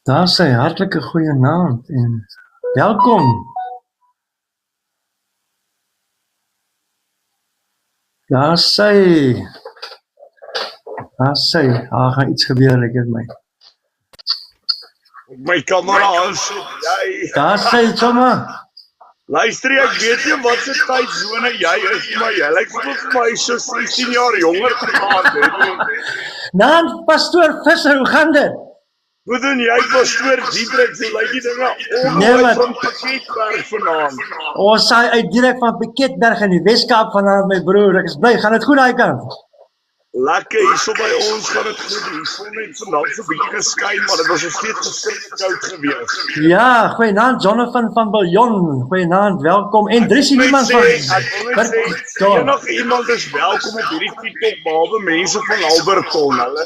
Daar sê hartlike goeienaand en welkom. Daar sê, gaan iets gebeur, ek het my. My kamera sit, jy. Daar sê, sommer. Luister, ek weet nie wat se tydsone jy is, maar jy lyk vir my so 16 jaar jonger gegaan. Naam Pastoor Visser, hoe gaan dit? Hoe doen jy, Pastoor Diedrich, so lyk die dinge ongeluid van Piketberg vanaand. Ons saai uit direk van Piketberg in die Weskaap vanaand, my broer, ek is bly, gaan dit goed daai kant? Lekker, hierso by ons gaan dit goed, die son het vandag so 'n bietjie geskyn, maar dit was nog steeds verskriklik koud gewees. Ja, goeienaand Jonathan van Biljon, goeienaand, welkom, en Dries iemand van... Enige iemand is welkom op hierdie TikTok, behalwe mense van Alberton, hulle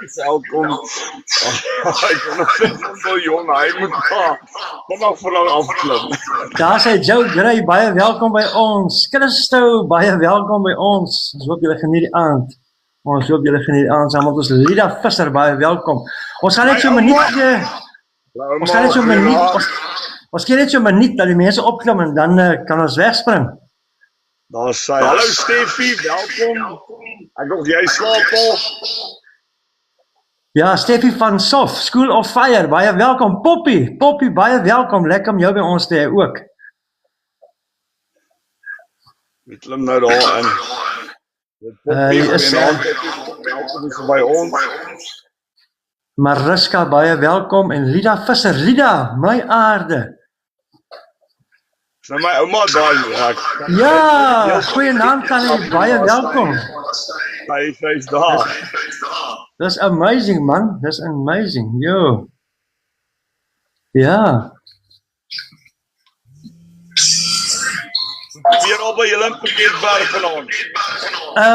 is welkom. Jonathan van Biljon, hy moet vanaf afklim. Daar sê Joe Gray, baie welkom by ons, Christo, baie welkom by ons, ons hoop julle geniet die aand. Ons hoop julle geniet aan saam met ons Lida Visser, baie welkom. Ons gaan net so 'n minuut ons gee net so 'n minuut dat die mense opklim en dan kan ons wegspring. Daar sê hallo Steffie, welkom. Ek dink jy slaap al. Ja, Steffie van Sof, School of Fire, baie welkom. Poppy, baie welkom. Lekker om jou by ons te hê ook. Ek klim nou daar in. Welkom by ons. Mariska, baie welkom en Lida Visser, Lida, my aarde. Dis nou my ouma daar. Ja, goeienaand Tannie, baie welkom. Sy's daar. Dis amazing man, dis amazing, yo. Ja. Weer al by julle in Piketberg vanaand.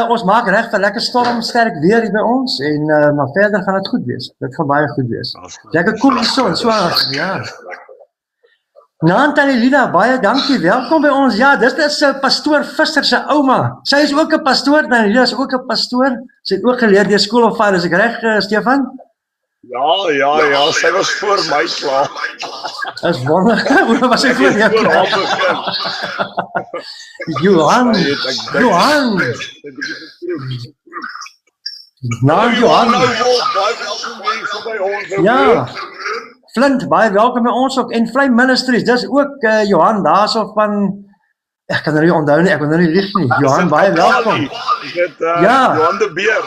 Ons maak reg vir lekker stormsterk weer hier by ons en maar verder gaan dit goed wees. Dit gaan baie goed wees. Lekker koel die son, so ja. Naantali Lida, baie dankie. Welkom by ons. Ja, dit is Pastoor Visser se ouma. Sy is ook 'n pastoor, dan Lida is ook 'n pastoor. Sy het ook geleer deur School of Fire, is ek reg, Stefan? Ja, sy was voor my klaar. Dis wonderlik. Hoe was sy voor jou? Johan. Johan. Ja. Flint, baie welkom by ons ook en Fly Ministries. Dis ook Johan daarso van ek kan nou nie onthou nie, ek wil nou nie lieg nie. Johan, baie welkom. Ja. Johan de Beer.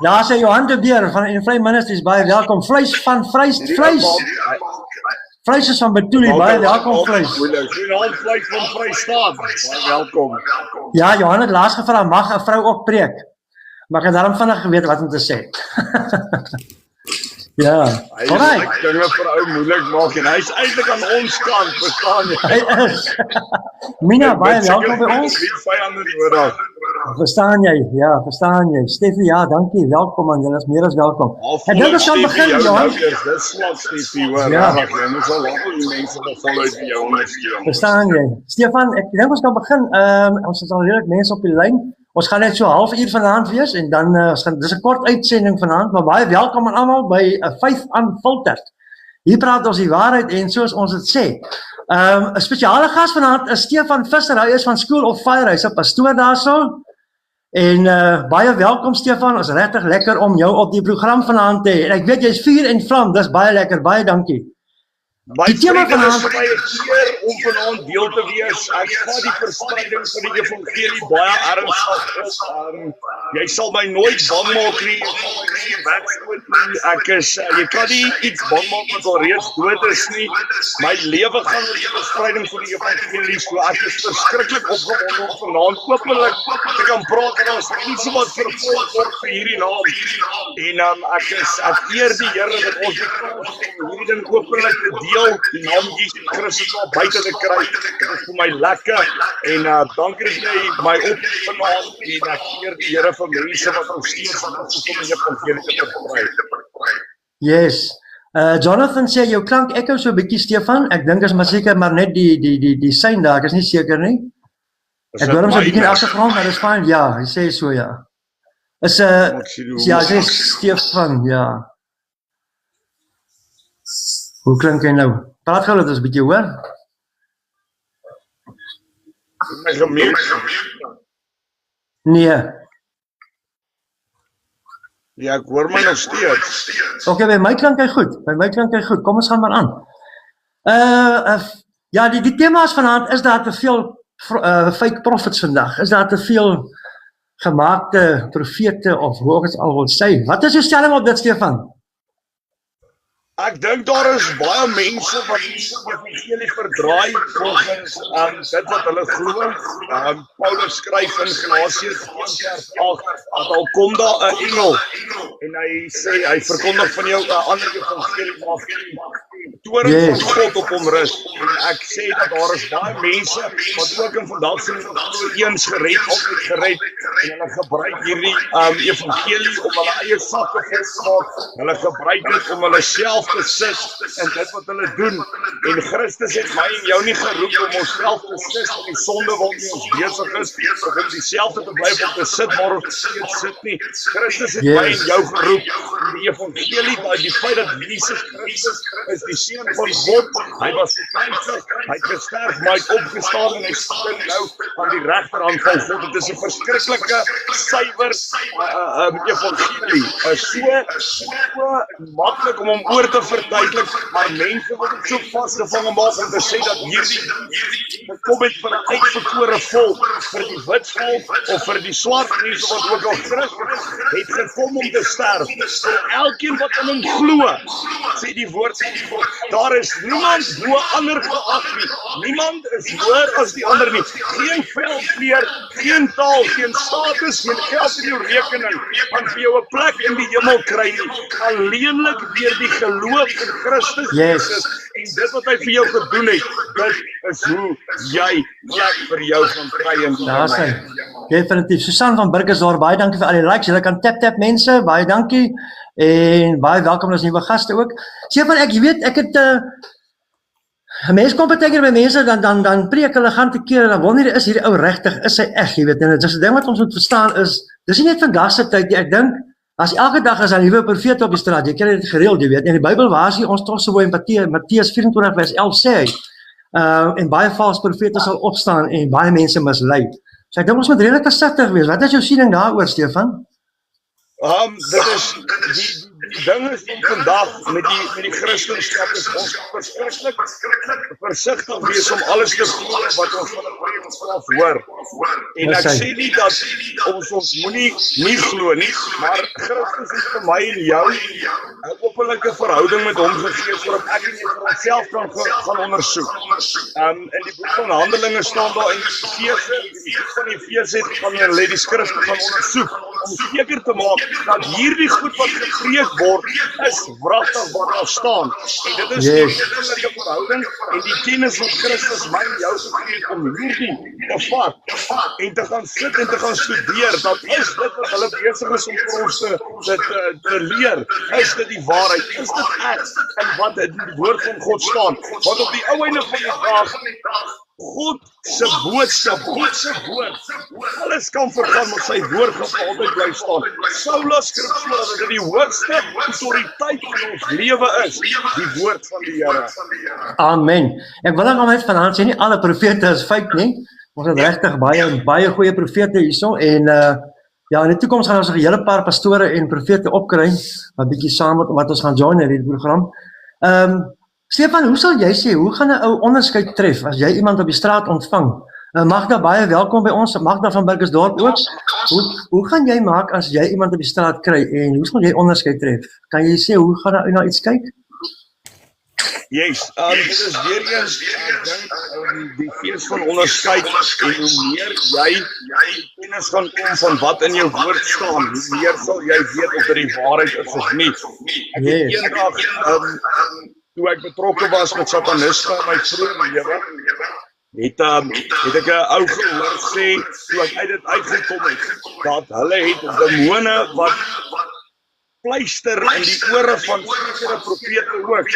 Ja, sê Johan de Beer van Fly Ministries, baie welkom. Vleis is van Betulie, baie welkom vleis. Goeienaand vleis van Vrystaat, baie welkom. Ja, Johan het laas gevra, mag 'n vrou ook preek? Maar ek het daarom vinnig geweet wat om te sê. Ja, alright. Ek dink dit vir ou moeilik maak en hy's eintlik aan ons kant, verstaan jy? Hy is. Mina, baie welkom by ons. Verstaan jy? Steffie, ja, dankie, welkom man, julle is meer as welkom. En dit is aan begin, Johan. Dis swak Steffie, hoor. Ja, jy moet al lank die mense wat voluit vir jou ondersteun. Verstaan jy? Stefan, ek dink ons kan begin. Ons het al redelik mense op die lyn. Ons gaan net so 'n halfuur vanaand wees en dan dis 'n kort uitsending vanaand, maar baie welkom aan almal by 'n Faith Unfiltered. Hier praat ons die waarheid en soos ons dit sê. 'n Spesiale gas vanaand is Stefan Visser, hy is van School of Fire, hy's 'n pastoor daarso. En baie welkom Stefan, ons is regtig lekker om jou op die program vanaand te hê. En ek weet jy's vuur en vlam, dis baie lekker, baie dankie. Die tema vanaand is vir my 'n eer om vanaand deel te wees. Ek gaan die verspreiding van die evangelie baie ernstig op. Jy sal my nooit bang maak nie. Ek is jy kan nie iets bang maak wat al reeds dood is nie. My lewe gaan oor die verspreiding van die evangelie. So ek is verskriklik opgewonde om vanaand openlik te kan praat en ons mense wat vervolg word vir hierdie naam. En ek eer die Here dat ons hierdie ding openlik te deel. Die naam Jesus Christus al buite te kry. Dit is vir my lekker en dankie dat jy my op vanaand en ek eer die Here vir mense wat ons steeds kom in die evangelie te versprei. Yes. Jonathan sê jou klank echo so 'n bietjie Stefan. Ek dink is maar seker maar net die sein daar. Ek is nie seker nie. Ek hoor hom so 'n bietjie in die agtergrond, maar dis fyn. Ja, hy sê so ja. Is Ek sien hoe- ja, dit is Stefan, ja. Hoe klink jy nou? Praat gou dat ons 'n bietjie hoor. My gemute. Nee. Ja, ek hoor my nog steeds. Okay, by my klink hy goed. By my klink hy goed. Kom ons gaan maar aan. Ja, die thema's vanaand, is daar te veel fake prophets vandag? Is daar te veel gemaakte profete of hoe ek het al wil sê? Wat is jou stelling op dit, Stefan? Ek dink daar is baie mense wat die evangelie verdraai volgens dit wat hulle glo. Paulus skryf in Galasiërs 1:8 dat al kom daar 'n engel en hy sê hy verkondig van jou 'n ander evangelie af. Toring van God op hom rus. En ek sê dat daar is baie mense wat ook in vandag se eens gered, altyd gered, en hulle gebruik hierdie evangelie om hulle eie sakke vol te maak. Hulle gebruik dit om hulle self te sit in dit wat hulle doen. En Christus het my en jou nie geroep om onsself te sit in die sonde waarmee ons besig is, of om dieselfde te bly om te sit waar ons steeds sit nie. Christus het my en jou geroep om die evangelie, die feit dat Jesus Christus is die Seun van God, hy was gekruisig, hy het gesterf, maar hy het opgestaan en hy sit nou aan die regterhand van God. Dit is 'n verskriklike suiwer evangelie. So maklik om hom oor te verduidelik, maar mense wil dit so vasgevang maak om te sê dat hierdie gekom het vir 'n uitverkore volk, vir die wit volk of vir die swart mense wat ook al Christus het gekom om te sterf. Vir elkeen wat in hom glo, sê die woord van God, daar is niemand bo ander geag nie. Niemand is hoër as die ander nie. Geen velkleur, geen taal, geen status, geen geld in jou rekening kan vir jou 'n plek in die hemel kry nie. Alleenlik deur die geloof in Christus Jesus en dit wat hy vir jou gedoen het, dit is hoe jy plek vir jou gaan kry in die Daar is hy. Definitief. Susan van Burgersdorp, baie dankie vir al die likes. Julle kan tap mense, baie dankie. En baie welkom as nuwe gaste ook. Stefan, ek weet, ek het 'n mens kom baie keer by mense dan preek hulle gaan te keer, dan wonder is hierdie ou regtig, is hy eg, jy weet. En dit is 'n ding wat ons moet verstaan is, dis nie net vandag se tyd nie. Ek dink as elke dag is 'n nuwe profeet op die straat, jy kry dit gereeld, jy weet. En die Bybel waarsku ons tog so in Matteus 24 vers 11 sê hy, en baie valse profete sal opstaan en baie mense mislei. So ek dink ons moet redelik versigtig wees. Wat is jou siening daaroor, Stefan? Dit is die ding is van vandag met die Christendom is ons verskriklik versigtig wees om alles te glo wat ons van 'n preek hoor. En ek sê nie dat ons moenie nie glo nie, maar Christus het vir my en jou 'n openlike verhouding met hom gegee sodat ek en jy vir onsself kan gaan ondersoek. In die boek van Handelinge staan daar in die boek van Efese gaan jy die skrifte gaan ondersoek om seker te maak dat hierdie goed wat gepreek word is wragtig wat daar staan. En dit is die persoonlike verhouding en die kennis wat Christus my en jou gegee het om hierdie te vat en te gaan sit en te gaan studeer. Dat is dit wat hulle besig is om vir ons te leer. Is dit die waarheid? Is dit ek? En wat in die woord van God staan? Want op die ou einde van die dag God se boodskap, God se woord, alles kan vergaan, maar sy woord gaan altyd bly staan. Sola Scriptura, dat dit die hoogste autoriteit in ons lewe is, die woord van die Here. Amen. Ek wil net vanaand sê nie alle profete is fake nie. Ons het regtig baie goeie profete hierso en ja, in die toekoms gaan ons 'n hele paar pastore en profete opkry wat bietjie saam met wat ons gaan join in hierdie program. Stefan, hoe sal jy sê, hoe gaan 'n ou onderskeid tref as jy iemand op die straat ontvang? Magda, baie welkom by ons, Magda van Burgersdorp ook. Hoe gaan jy maak as jy iemand op die straat kry en hoe gaan jy onderskeid tref? Kan jy sê, hoe gaan jy na iets kyk? Yes, dit is weer eens, ek dink, die fees van onderskeid en hoe meer jy kennis gaan kom van wat in jou woord staan, hoe meer sal jy weet of dit die waarheid is of nie. Ek het eendag, toe ek betrokke was met sataniste in my vroeë lewe, het ek 'n ou gehoor sê, toe ek uit dit uitgekom het, dat hulle het demone wat pleister in die ore van sekere profete ook,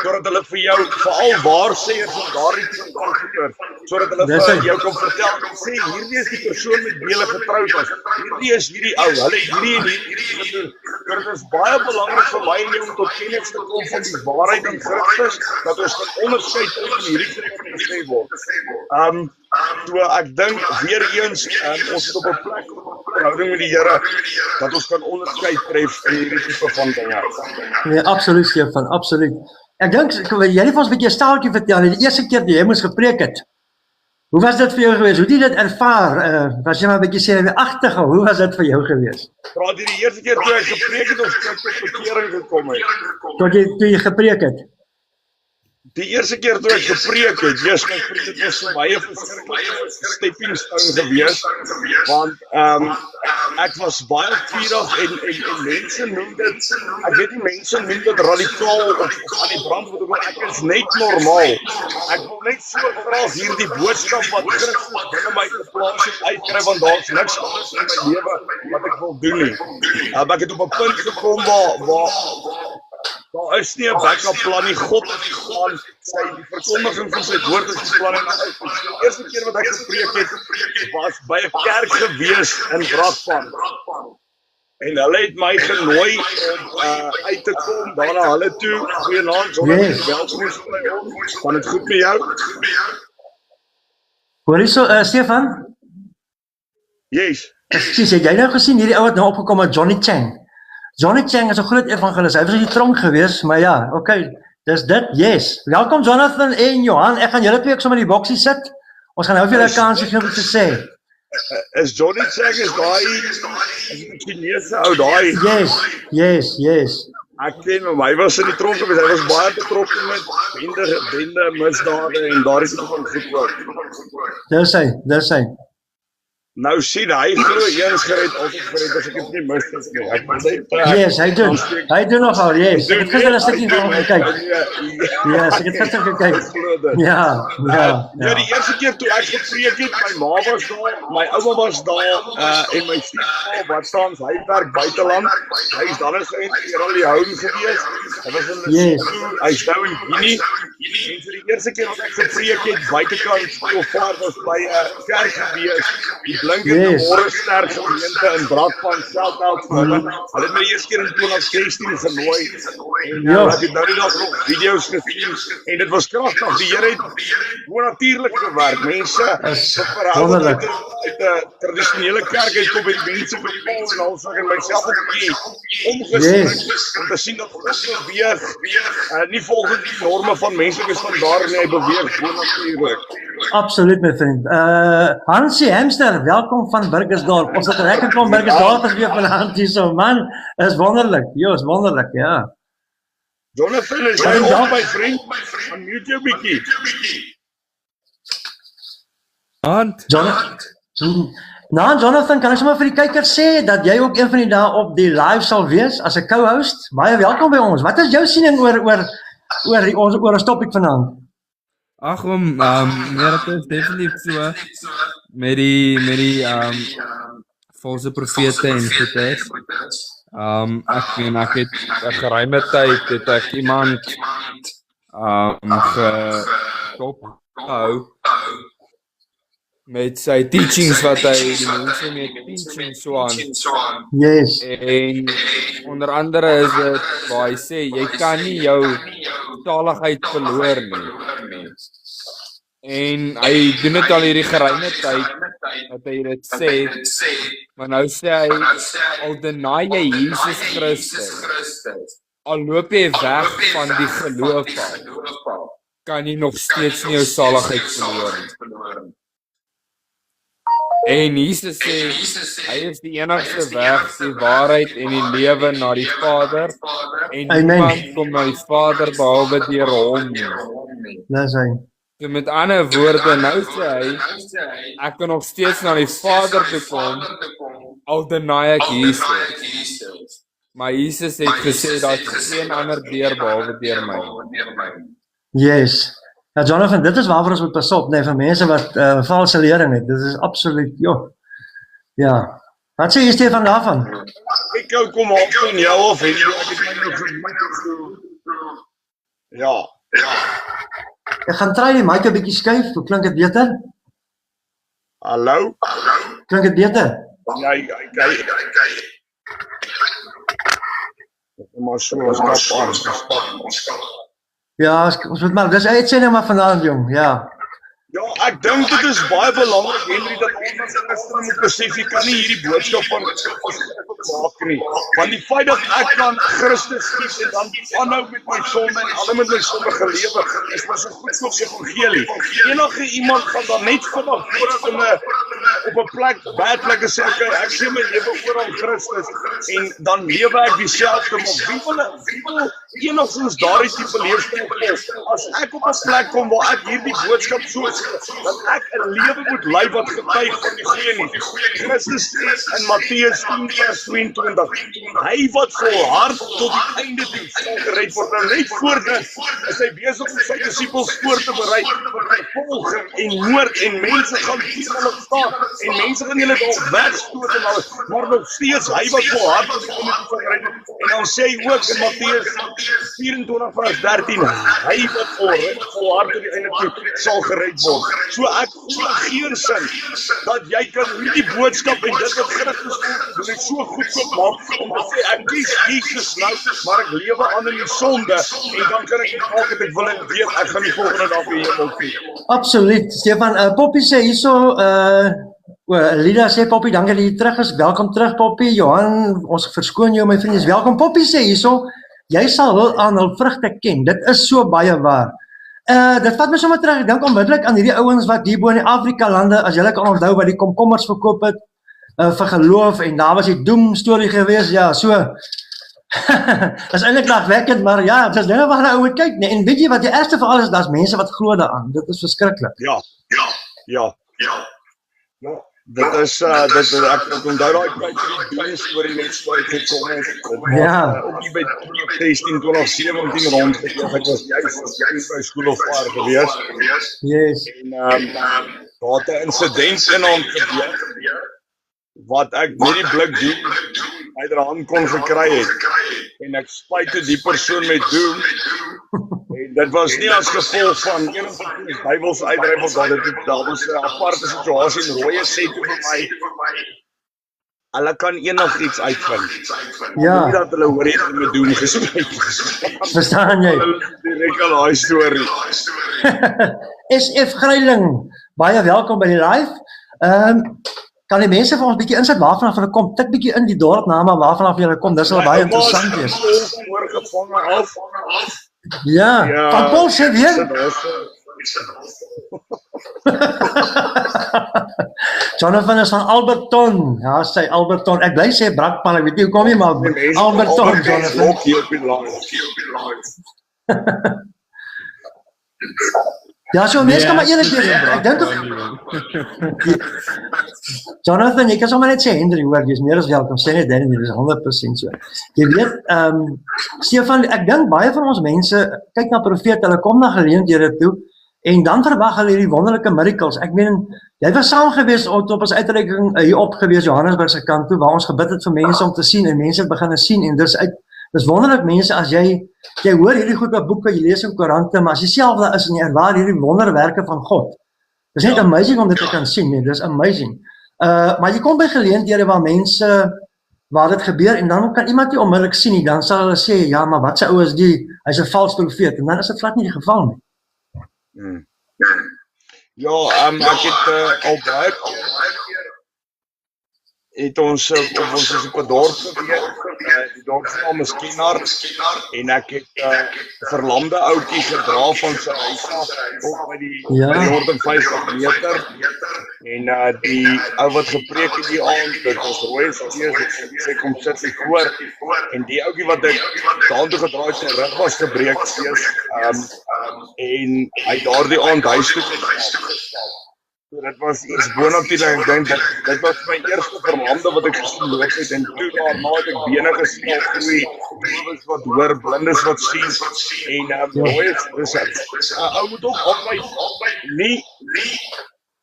sodat hulle vir jou, veral waarsêers en daardie tipe van goeie, sodat hulle vir jou kan vertel, sê, hierdie is die persoon met wie hulle getroud was, hierdie is hierdie ou, hulle hierdie en hierdie gedoen. Dit is baie belangrik vir my en jou om tot kennis te kom van die waarheid in Christus, dat ons kan onderskei tussen hierdie wat gesê word. So ek dink weer eens, ons het op 'n plek verhouding met die Here, dat ons kan onderskei tref in hierdie tipe van dinge. Nee, absoluut Stefan, absoluut. Ek dink, jy het ons 'n bietjie 'n staaltjie vertel, die eerste keer die jy moes gepreek het. Hoe was dit vir jou geweest? Hoe het jy dit ervaar? Was jy maar 'n bietjie senuweeagtig, hoe was dit vir jou geweest? Praat jy die eerste keer toe ek gepreek het of toe ek tot bekering gekom het? Toe jy gepreek het? Die eerste keer toe ek gepreek het, Jesus my vriend, dit was vir my 'n verskriklike stepping stone gewees, want ek was baie vurig en mense noem dit, ek weet nie, mense noem dit radikaal of aan die brand, want ek is net normaal. Ek wil net so graag hierdie boodskap wat Christus binne my geplaas het uitkry, want daar's niks anders in my lewe wat ek wil doen nie. Ek het op 'n punt gekom waar daar is nie 'n backup plan nie. God het gaan die verkondiging van sy woord is die plan en die eerste keer wat ek gepreek het, was by 'n kerk gewees in Brakpan. En hulle het my genooi om uit te kom daar na hulle toe. Goeienaand, welkom by ons. Gaan dit goed met jou? Hoor jy so, Stefan? Yes. Ekskuus, het jy nou gesien hierdie ou wat nou opgekom het, Johnny Chang? Johnny Chang is 'n groot evangelis. Hy was in die tronk gewees, maar ja, okay, dis dit. Yes. Welkom Jonathan en Johan. Ek gaan julle twee ook sommer in die boksie sit. Ons gaan nou vir julle 'n kans gee om te sê. Is Johnny Chang is die Chinese ou daai? Yes. Ek ken hom. Hy was in die tronk gewees. Hy was baie betrokke met bende misdade en daardie tipe van goed ook. Dis hy. Nou sien hy glo eens gered, altyd gered, as ek dit nie mis nie. Ek moet sê, yes, hy doen nogal, yes. Ek het gister 'n stukkie van hom gekyk. Yes, ek het gister gekyk. Ja. Ja, die eerste keer toe ek gepreek het, my ma was daar, my ouma was daar, en my stiefpa wat tans hy werk buiteland. Hy is dan geïntegreer al die houding gewees. Hy was in Lesotho, hy's nou in Guinea. En vir die eerste keer wat ek gepreek het, buitekant Stilvaart was by 'n kerk gewees. Die blinkende Morgenster gemeente in Brakpan, shout-out vir hulle. Hulle het my eerste keer in 2016 genooi. En ek het nou die dag nog video's gesien en dit was kragtig. Die Here het gewoon natuurlik gewerk. Mense verhou uit 'n tradisionele kerk uitkom en mense bepaal en al sê myself op die omgesit om te sien dat God beweeg, nie volgens die norme van menslike standaarde nie, hy beweeg gewoon natuurlik. Absoluut my vriend. Hansie Hamster, welkom van Burgersdorp. Ons het lekker kom Burgersdorp is weer vanaand hier so, man. Is wonderlik. Is wonderlik, ja. Jonathan, is jy op my vriend? Unmute jou bietjie. Jonathan, kan ek sommer vir die kykers sê dat jy ook een van die dae op die live sal wees as 'n co-host? Baie welkom by ons. Wat is jou siening oor ons topik vanaand? Ag nee, dit is definitief so met die valse profete en goeie. Ek het 'n geruime tyd het ek iemand gehou met sy teachings wat hy die mense met teachings so aan. Yes. En onder andere is dit waar hy sê jy kan nie jou taligheid verloor nie. En hy doen dit al hierdie geruime tyd dat hy dit sê, maar nou sê hy al deny jy Jesus Christus, al loop jy weg van die geloof af, kan jy nog steeds nie jou saligheid verloor nie. En Jesus sê, hy is die enigste weg, die waarheid en die lewe na die Vader, en niemand kom na die Vader behalwe deur hom nie. Dis hy. So met ander woorde, nou sê hy, ek kan nog steeds na die Vader toe kom, al deny ek Jesus. Maar Jesus het gesê, dat geen ander deur behalwe deur my. Yes. Ja, Jonathan, dit is waarvoor ons moet pas op, nee, van mense wat valse lering het. Dit is absoluut, ja. Wat sê jy Stefan daarvan? Ek hou kom op van jou of en ek het my nog gemeet. Ja. Ek gaan try die mic 'n bietjie skuif. Hoe klink dit beter? Hallo? Klink dit beter? Ja, kyk. Maar so stap. Ja, ons moet maar, dis uitsending maar vanaand jong, ja. Ja, ek dink dit is baie belangrik Henry dat ons as Christene moet besef jy kan nie hierdie boodskap van maak nie. Want die feit dat ek kan Christus kies en dan aanhou met my sonde en alle met my sondige lewe is maar so goed soos evangelie. Enige iemand gaan dan net vinnig voordat op 'n plek, bad plek en sê okay, ek gee my lewe oor aan Christus en dan lewe ek dieselfde, maar wie wil enigstens daardie tipe leefstyl volg? As ek op 'n plek kom waar ek hierdie boodskap so dat ek 'n lewe moet lei wat getuig van die goeie nuus. Christus sê in Matteus 10:22, hy wat volhard tot die einde toe sal gered word. Nou net voor dit is hy besig om sy disippels voor te berei vir vervolging en moord en mense gaan hulle staan en mense gaan hulle dalk wegstoot en alles, maar nog steeds hy wat volhard tot die einde toe sal gered word. En dan sê hy ook in Matteus 24:13, hy wat volhard tot die einde toe sal gered word. So ek glo geersin dat jy kan hierdie boodskap en dit wat Christus doen net so goed maak om te sê ek kies Jesus nou, maar ek lewe aan in die sonde en dan kan ek maak wat ek wil en weet ek gaan die volgende dag weer hemel toe. Absoluut. Stefan, Poppy sê hierso, Lida sê Poppy, dankie dat jy terug is. Welkom terug Poppy. Johan, ons verskoon jou my vriend, is welkom. Poppy sê hierso, jy sal wel aan hul vrugte ken. Dit is so baie waar. Dit vat my sommer terug, ek dink onmiddellik aan hierdie ouens wat hier bo in die Afrika lande, as julle kan onthou wat die komkommers verkoop het, vir geloof, en daar was die doem storie gewees, ja, so, is eintlik lagwekkend, maar ja, dit is dinge waar jy moet kyk, nee, en weet jy wat die eerste van alles, daar's mense wat glo daaraan, dit is verskriklik. Ja. Dit is, ek onthou daai kyk vir die doem storie met sluit gekom het, ook die by 16, 12, 17 rond, ek was juist by skool of waar gewees, Yes. en daar het 'n insident in hom gebeur, wat ek met die blik doen, uitderhand kon gekry het, en ek spuit toe die persoon met doem, en dit was nie as gevolg van een of die Bybels uitdryf of daar was 'n aparte situasie en Roy sê toe vir my, hulle kan enigiets uitvind. Ja. Nie dat hulle hoor het met doem gespreek. Verstaan jy? Direk al daai storie. SF Greiling, baie welkom by die live. Kan die mense vir ons bietjie insit waarvan hulle kom? Tik bietjie in die dorpname waarvan hulle kom. Dis al baie interessant wees. Oorgevange af. Ja, van Paul sê weer. Jonathan is van Alberton. Ja, sy Alberton. Ek bly sê Brakpan, ek weet nie hoekom nie, maar Alberton, Jonathan. Ja, so mense kan maar eerlik wees. Ek dink Jonathan, jy kan sommer net sê Henry, hoor, jy is meer as welkom. Sê net Danny, dis 100% so. Jy weet, Stefan, ek dink baie van ons mense kyk na profete, hulle kom na geleenthede toe en dan verwag hulle hierdie wonderlike miracles. Ek meen, jy was saam gewees op ons uitreiking hier op gewees Johannesburg se kant toe waar ons gebid het vir mense om te sien en mense begin sien en dis wonderlik mense as jy hoor hierdie goed op boeke, jy lees in koerante, maar as jy self daar is en jy ervaar hierdie wonderwerke van God. Dis net amazing om dit te kan sien, nee, dis amazing. Maar jy kom by geleenthede waar mense waar dit gebeur en dan kan iemand nie onmiddellik sien nie, dan sal hulle sê ja, maar wat se ou is die? Hy's 'n vals profeet en dan is dit glad nie die geval nie. Ja, ek het al baie het ons op 'n dorp gewees, die dorp se naam is Kienaar, en ek het verlamde ouetjie gedra van sy huis af op by die 150 meter, en die ou wat gepreek het die aand, dit was Roy gewees, ek kom sit sy voor, en die ouetjie wat ek daartoe gedraai het, sy rug was gebreek steeds, en hy daardie aand huis toe gestel. Dit was iets bonatuurlik, ek dink dit was my eerste verlamde wat ek gesien loop het en toe daarna het ek bene gesien groei, dowes wat hoor, blindes wat sien en ou moet ook altyd nie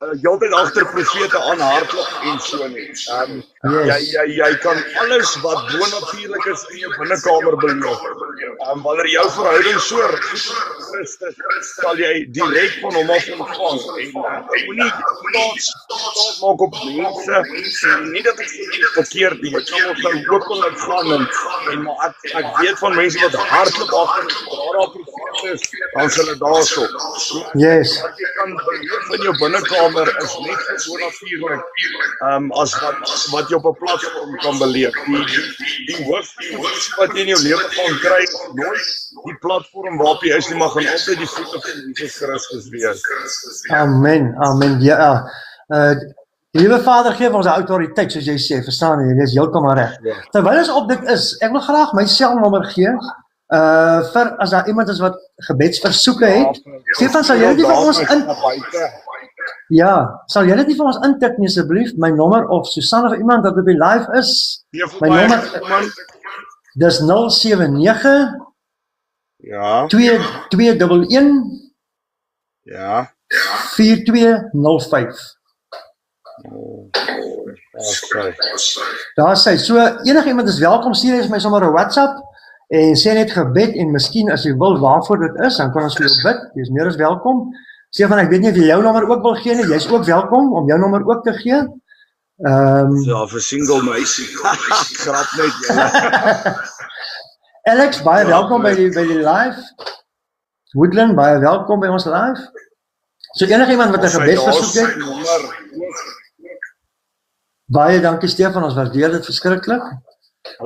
heeltyd agter profete aanhardloop en so nie. Jy kan alles wat bonatuurlik is in jou binnekamer beleef. Wanneer jou verhouding so Christus, sal jy direk van hom af ontvang. En moenie plaas maak op mense, nie dat ek verkeerd nie, ek kan ons nou openlik gaan en maar ek weet van mense wat hardloop agter daar profete is, dan sal hulle daarso. Yes. Wat jy kan beleef in jou binnekamer is net so bonatuurlik as wat jy op 'n platform kan beleef. Die hoofdfokus wat jy in jou lewe gaan kry, nooit die platform waarop jy is nie, maar gaan altyd die voete van Jesus Christus wees. Amen, amen. Ja, liewe Vader, geef ons autoriteit, soos jy sê, verstaan jy, dit is heeltemal reg. Terwyl ons op dit is, ek wil graag my selnommer gee, vir as daar iemand is wat gebedsversoeke het. Stefan, sal jy dit vir ons sal jy dit nie vir ons intik nie asseblief, my nommer, of Susanna of iemand wat op die live is, my nommer, dis 079 211 4205. Daar sê, so enige iemand is welkom, stuur my sommer 'n WhatsApp en sê net gebed en miskien as jy wil waarvoor dit is, dan kan ons vir jou bid. Jy is meer as welkom. Stefan, ek weet nie of jy jou nommer ook wil gee nie, jy is ook welkom om jou nommer ook te gee. Vir single meisie. Grap net julle. Alex, baie welkom by die live. Woodland, baie welkom by ons live. So enige iemand wat 'n gebedsversoek het. Baie dankie Stefan, ons waardeer dit verskriklik.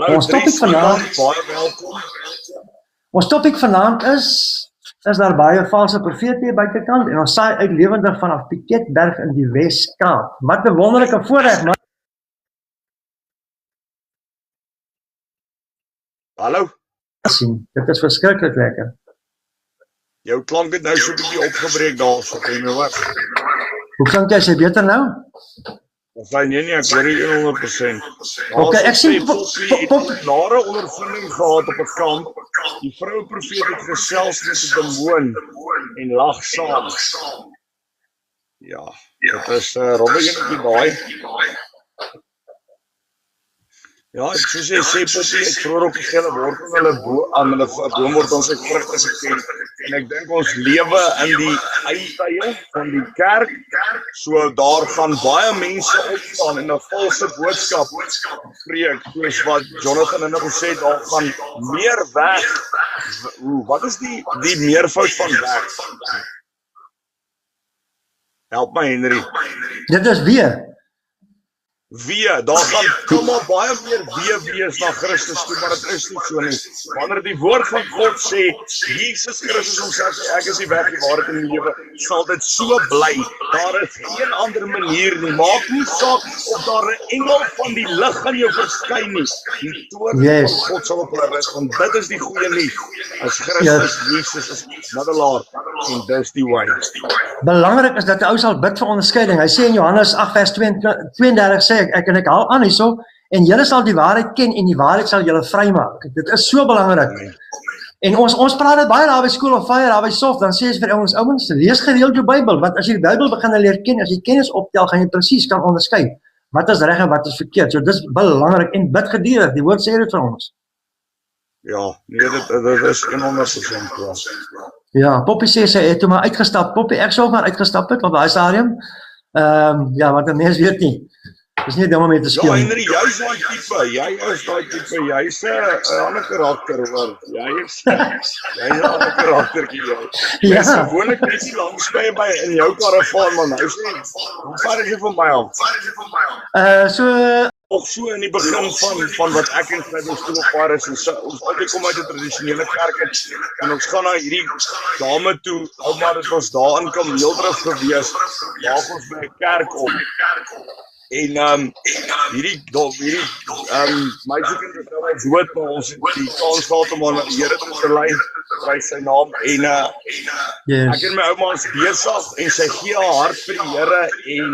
Ons topik vanaand is daar baie valse profete hier buitekant en ons saai uit lewendig vanaf Piketberg in die Wes-Kaap. Wat 'n wonderlike voorreg, man. Hallo? Dit is verskriklik lekker. Jou klank het nou so 'n bietjie opgebreek daarso, kan jy my hoor? Hoe klink jy? Is jy beter nou? Nee, ek hoor jy 100%. Okay, ek sien nare ondervinding gehad op 'n kamp. Die vroue profeet het gesels met 'n demoon en lag saam. Ja, dit is Robbe enetjie daai. Ja, soos jy sê, Poppy, ek vroeër op die gele word hulle aan hulle boom word ons uit vrugte geken. En ek dink ons lewe in die eindtye van die kerk, so daar gaan baie mense opstaan en 'n valse boodskap preek, soos wat Jonathan nou gesê het, daar gaan meer weg. Wat is die meervoud van weg? Help my, Henry. Dit is daar gaan maar baie meer wees na Christus toe, maar dit is nie so nie. Wanneer die woord van God sê, Jesus Christus homself sê, ek is die weg, die waarheid en die lewe, sal dit so bly. Daar is geen ander manier nie. Maak nie saak of daar 'n engel van die lig aan jou verskyn nie. Die toorn van God sal op hulle rus, want dit is die goeie nuus. As Christus Jesus is middelaar en dis die way. Belangrik is dat die ou sal bid vir onderskeiding. Hy sê in Johannes 8 vers 32 sê ek haal aan hierso, en julle sal die waarheid ken en die waarheid sal julle vrymaak. Dit is so belangrik. En ons praat dit baie daar by School of Fire, daar by Soft, dan sê ons vir ouens, lees gereeld jou Bybel, want as jy die Bybel begin leer ken, as jy kennis optel, gaan jy presies kan onderskei wat is reg en wat is verkeerd. So dis belangrik en bid gedurig, die woord sê dit vir ons. Ja, nee, dit is 100% klas. Ja, Poppy sê sy het toe maar uitgestap. Poppy, ek sou ook maar uitgestap het op daai stadium. Want 'n mens weet nie. Dis nie dom om mee te speel. Ja, Henry, jy's daai tipe. Jy's 'n ander karakter, hoor. Jy's 'n ander karaktertjie, jy. Ja. Jy's gewoonlik net nie langs by in jou karavaan, man. Nou sê, hoe ver is jy van my af? Nog so in die begin van wat ek en sy School of Fire is, ons altyd kom uit 'n tradisionele kerk uit, en ons gaan na hierdie dame toe, maar dit was daar in Kameeldrif gewees, waag ons by 'n kerk op. En hierdie meisiekind is nou dood, maar ons het die kans gehad om aan die Here te lei. prys sy naam en ek en my ouma is besig en sy gee haar hart vir die Here en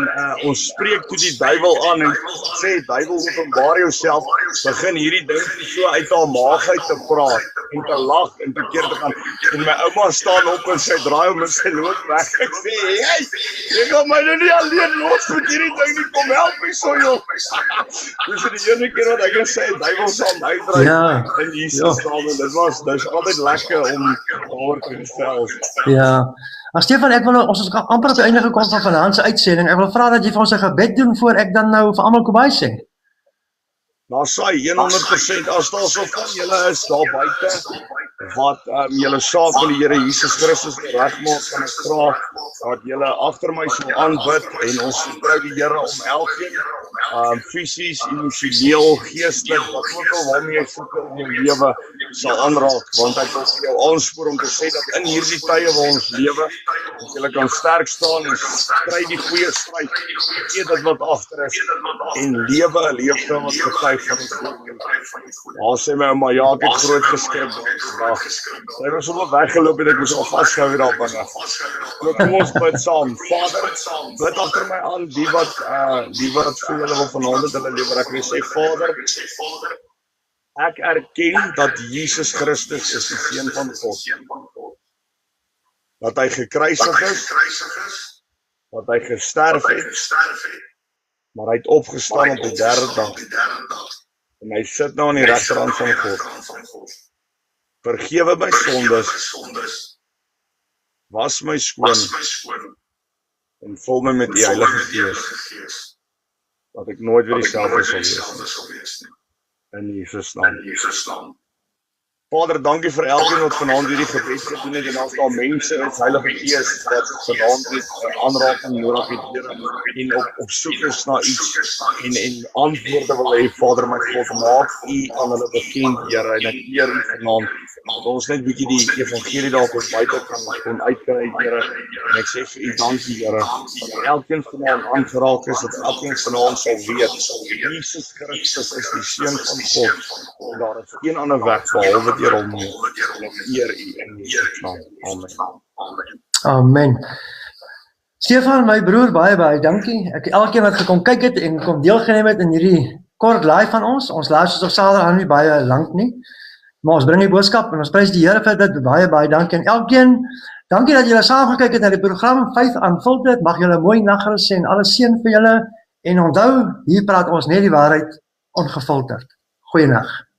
ons spreek toe die duiwel aan en sê duiwel openbaar jouself, begin hierdie ding so uit haar maag uit te praat en te lag en te keer te gaan en my ouma staan op en sy draai om en sy loop weg. Ek sê, hey, jy gaan my nou nie alleen los met hierdie ding nie, kom help my so joh. Dis die enige keer wat ek kan sê, duiwel sal my dryf in Jesus naam en dis altyd lekker om oor te gesels. Ja. Stefan, ek wil ons is amper op die einde gekom van vanaand se uitsending. Ek wil vra dat jy vir ons 'n gebed doen voor ek dan nou vir almal kom by sê. Maar saai 100% as daar so van julle is daar buite wat julle saak met die Here Jesus Christus regmaak, kan ek vra dat julle agter my sal aanbid en ons vertrou die Here om elkeen fisies, emosioneel, geestelik, wat ook al waarmee jy soek in jou lewe sal aanraak, want ek wil vir jou aanspoor om te sê dat in hierdie tye waar ons lewe, dat julle kan sterk staan en stry die goeie stryd, vergeet dit wat agter is en lewe 'n lewe wat getuig van die goeie. Daar sê my ouma, ja, ek het groot geskrik vandag. Sy was sommer weggeloop en ek moes al vasgehou hier daar binne. Kom ons bid saam. Vader, bid agter my aan die wat vir julle wil vanaand dat hulle lewe. Ek wil sê Vader, ek erken dat Jesus Christus is die Seun van God. Dat hy gekruisig is, dat hy gesterf het, maar hy het opgestaan op die 3de dag. En hy sit nou aan die regterhand van God. Vergewe my sondes, was my skoon en vul my met die Heilige Gees, dat ek nooit weer dieselfde sal wees. In Jesus naam. Vader, dankie vir elkeen wat vanaand hierdie gebed gedoen het en as daar mense is, Heilige Gees, wat vanaand het aanraking nodig het, Here, en op soek is na iets en antwoorde wil hê, Vader, my God, maak U aan hulle bekend, Here, en ek eer U vanaand, dat ons net bietjie die evangelie dalk op buite kon uitkry, Here, en ek sê vir U dankie, Here, dat elkeen vanaand aangeraak is, dat elkeen vanaand sal weet, Jesus Christus is die Seun van God, en daar is geen ander weg behalwe deur hom nie. Ek eer U in Jesus naam. Amen. Amen. Stefan, my broer, baie dankie. Elkeen wat gekom kyk het en kom deelgeneem het in hierdie kort live van ons. Ons luister tot Saterdag nie baie lank nie. Maar ons bring die boodskap en ons prys die Here vir dit. Baie dankie aan elkeen. Dankie dat julle saam gekyk het na die program Faith Unfiltered. Mag julle 'n mooi nagrus hê en alle seën vir julle. En onthou, hier praat ons net die waarheid ongefilterd. Goeienaand.